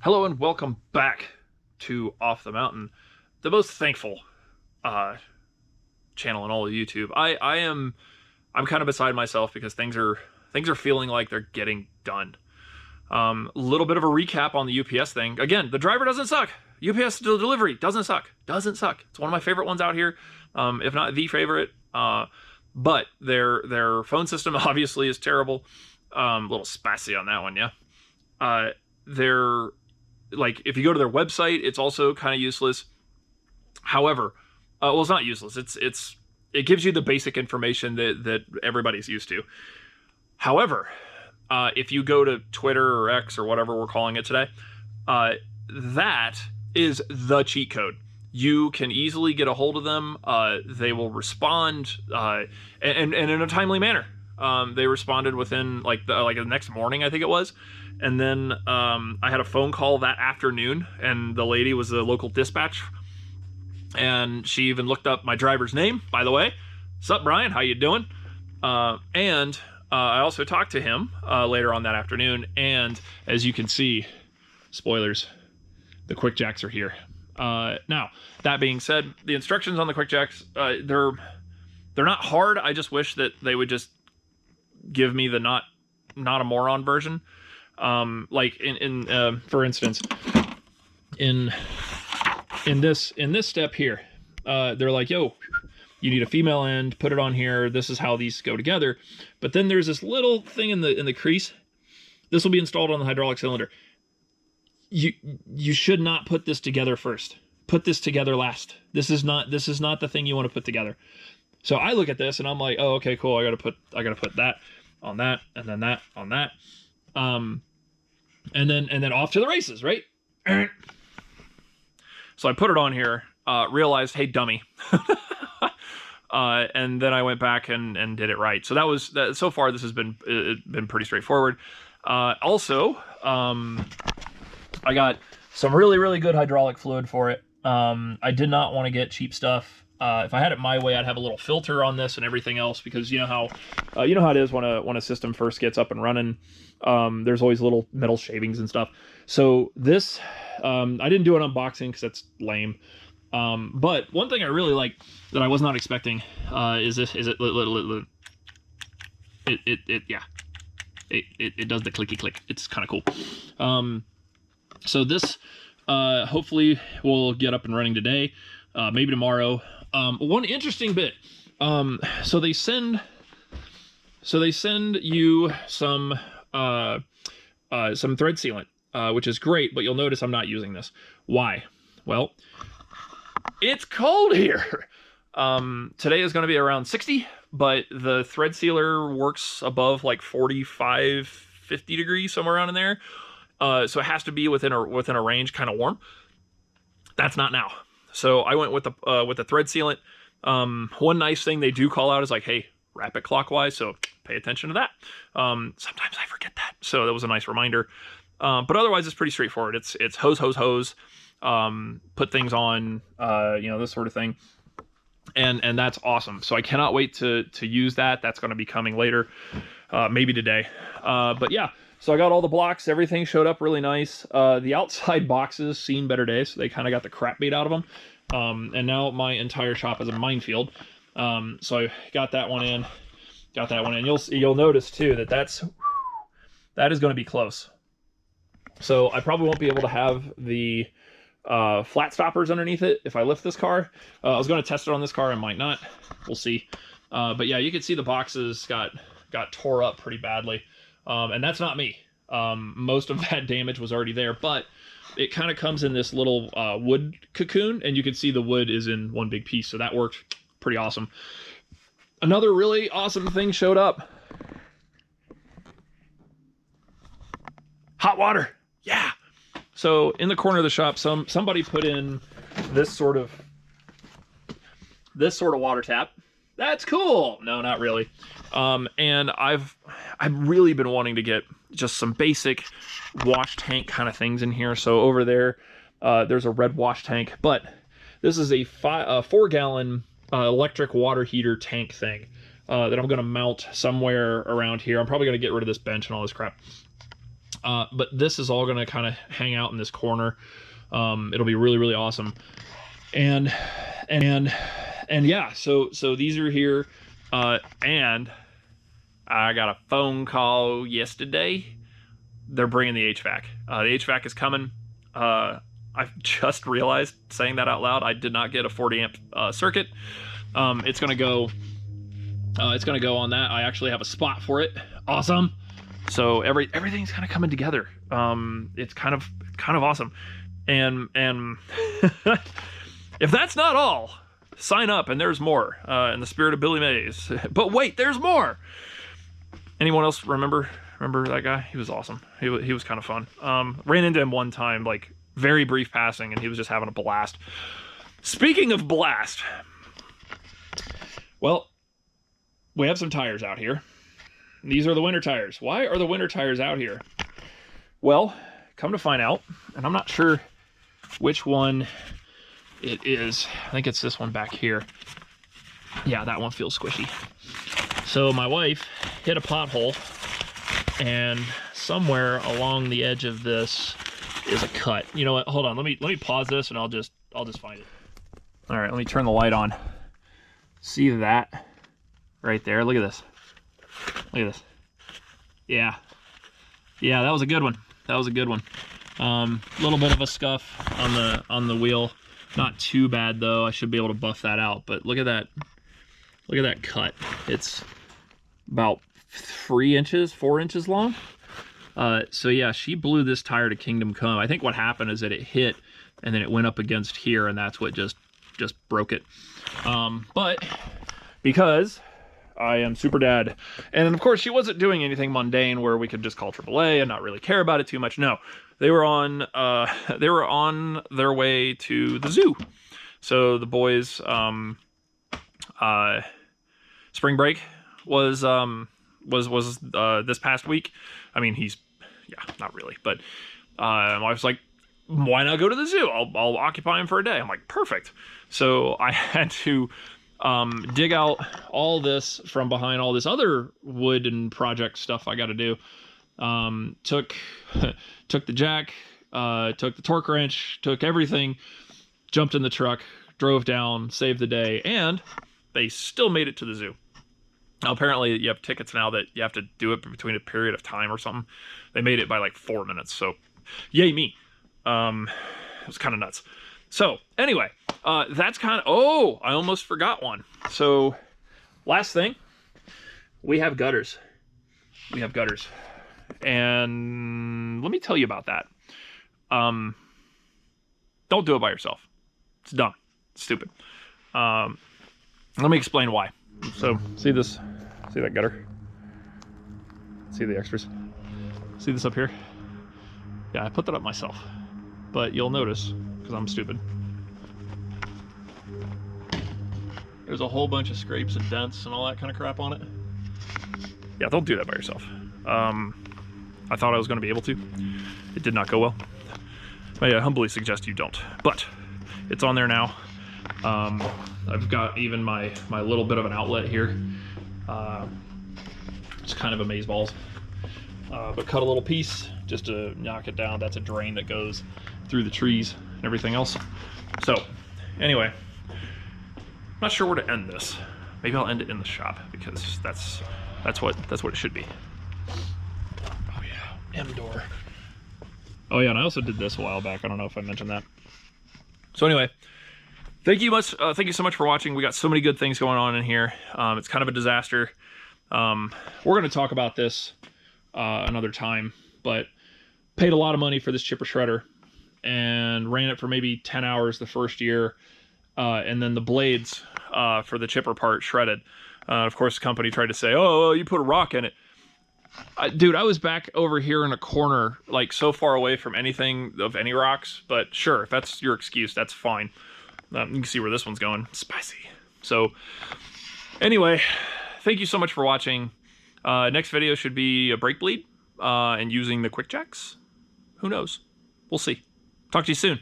Hello and welcome back to Off the Mountain, the most thankful channel in all of YouTube. I'm kind of beside myself because things are feeling like they're getting done. A little bit of a recap on the UPS thing. Again, the driver doesn't suck. UPS delivery doesn't suck. Doesn't suck. It's one of my favorite ones out here, if not the favorite. But their phone system obviously is terrible. A little spicy on that one, yeah. They're like, if you go to their website, it's also kind of useless. However, well, it's not useless. It gives you the basic information that everybody's used to. However, if you go to Twitter or X or whatever we're calling it today, that is the cheat code. You can easily get a hold of them. They will respond, and in a timely manner. They responded within like the next morning, I think it was. And then I had a phone call that afternoon, and the lady was the local dispatch, and she even looked up my driver's name, by the way. Sup, Brian? How you doing? And I also talked to him later on that afternoon, and as you can see, spoilers, the Quickjacks are here. Now, that being said, the instructions on the Quickjacks, they're not hard. I just wish that they would just give me the not a moron version. Like for instance, in this step here, they're like, yo, you need a female end, put it on here. This is how these go together. But then there's this little thing in the crease. This will be installed on the hydraulic cylinder. You should not put this together first. Put this together last. This is not the thing you want to put together. So I look at this and I'm like, oh, okay, cool. I gotta put that on that, and then that on that. And then off to the races, right? So I put it on here, realized, hey, dummy. And then I went back and did it right. So that so far this has been pretty straightforward. Also, I got some really, really good hydraulic fluid for it. I did not want to get cheap stuff. If I had it my way, I'd have a little filter on this and everything else, because you know how it is when a system first gets up and running. There's always little metal shavings and stuff. So this, I didn't do an unboxing because that's lame. But one thing I really like that I was not expecting is this. It does the clicky click. It's kind of cool. So this hopefully will get up and running today, maybe tomorrow. One interesting bit. So they send you some thread sealant, which is great, but you'll notice I'm not using this. Why? Well, it's cold here. Today is going to be around 60, but the thread sealer works above like 45, 50 degrees, somewhere around in there. So it has to be within a range, kind of warm. That's not now. So I went with the thread sealant. One nice thing they do call out is like, hey, wrap it clockwise, so pay attention to that. Sometimes I forget that, so that was a nice reminder. But otherwise, it's pretty straightforward. It's hose, put things on, this sort of thing, and that's awesome. So I cannot wait to use that. That's going to be coming later, maybe today. But yeah. So I got all the blocks, everything showed up really nice. The outside boxes seen better days, so they kind of got the crap beat out of them. And now my entire shop is a minefield. So I got that one in. You'll notice too that is going to be close. So I probably won't be able to have the flat stoppers underneath it if I lift this car. I was going to test it on this car, I might not. We'll see. But yeah, you can see the boxes got tore up pretty badly. And that's not me. Most of that damage was already there, but it kind of comes in this little wood cocoon, and you can see the wood is in one big piece, so that worked pretty awesome. Another really awesome thing showed up. Hot water. Yeah. So in the corner of the shop, somebody put in this sort of water tap. That's cool. No, not really. And I've really been wanting to get just some basic wash tank kind of things in here. So over there, there's a red wash tank, but this is a 4-gallon electric water heater tank thing that I'm going to mount somewhere around here. I'm probably going to get rid of this bench and all this crap. But this is all going to kind of hang out in this corner. It'll be really, really awesome. And yeah, so these are here. And I got a phone call yesterday. They're bringing the HVAC. The HVAC is coming. I just realized, saying that out loud, I did not get a 40 amp circuit. It's gonna go on that. I actually have a spot for it. Awesome. So everything's kind of coming together. It's kind of awesome. And if that's not all, sign up and there's more, in the spirit of Billy Mays. But wait, there's more. Anyone else remember that guy? He was awesome. He was kind of fun. Ran into him one time, like very brief passing, and he was just having a blast. Speaking of blast, well, we have some tires out here. These are the winter tires. Why are the winter tires out here? Well, come to find out, and I'm not sure which one it is. I think it's this one back here. Yeah, that one feels squishy. So my wife hit a pothole, and somewhere along the edge of this is a cut. You know what? Hold on. Let me pause this, and I'll just find it. All right, let me turn the light on. See that right there? Look at this. Look at this. Yeah, that was a good one. That was a good one. Little bit of a scuff on the wheel. Not too bad though. I should be able to buff that out. But look at that. Look at that cut. It's about 4 inches long. So yeah, she blew this tire to Kingdom Come. I think what happened is that it hit and then it went up against here, and that's what just broke it. But because I am super dad, and of course she wasn't doing anything mundane where we could just call AAA and not really care about it too much. No, they were on their way to the zoo. So the boys, spring break was this past week. I mean, not really, but my wife's like, why not go to the zoo? I'll occupy him for a day. I'm like, perfect. So I had to dig out all this from behind all this other wood and project stuff I got to do. Took the jack, took the torque wrench, took everything, jumped in the truck, drove down, saved the day, and they still made it to the zoo. Now, apparently you have tickets now that you have to do it between a period of time or something. They made it by like 4 minutes, so yay me. It was kind of nuts. So anyway, that's kind of, oh, I almost forgot one. So last thing, we have gutters. We have gutters. And let me tell you about that. Don't do it by yourself. It's dumb. It's stupid. Let me explain why. So see this, see that gutter? See the extras? See this up here? Yeah, I put that up myself. But you'll notice, because I'm stupid, there's a whole bunch of scrapes and dents and all that kind of crap on it. Yeah, don't do that by yourself. I thought I was going to be able to. It did not go well. I humbly suggest you don't. But it's on there now. I've got even my little bit of an outlet here. It's kind of amazeballs. But cut a little piece just to knock it down. That's a drain that goes through the trees and everything else. So anyway, I'm not sure where to end this. Maybe I'll end it in the shop, because that's what it should be. Oh yeah, M door. Oh yeah, and I also did this a while back. I don't know if I mentioned that. So anyway, thank you so much for watching. We got so many good things going on in here. It's kind of a disaster. We're going to talk about this another time, but paid a lot of money for this chipper shredder and ran it for maybe 10 hours the first year. And then the blades for the chipper part shredded. Of course, the company tried to say, oh, you put a rock in it. Dude, I was back over here in a corner, like so far away from anything of any rocks, but sure, if that's your excuse, that's fine. You can see where this one's going. Spicy. So anyway, thank you so much for watching. Next video should be a brake bleed and using the Quickjacks. Who knows? We'll see. Talk to you soon.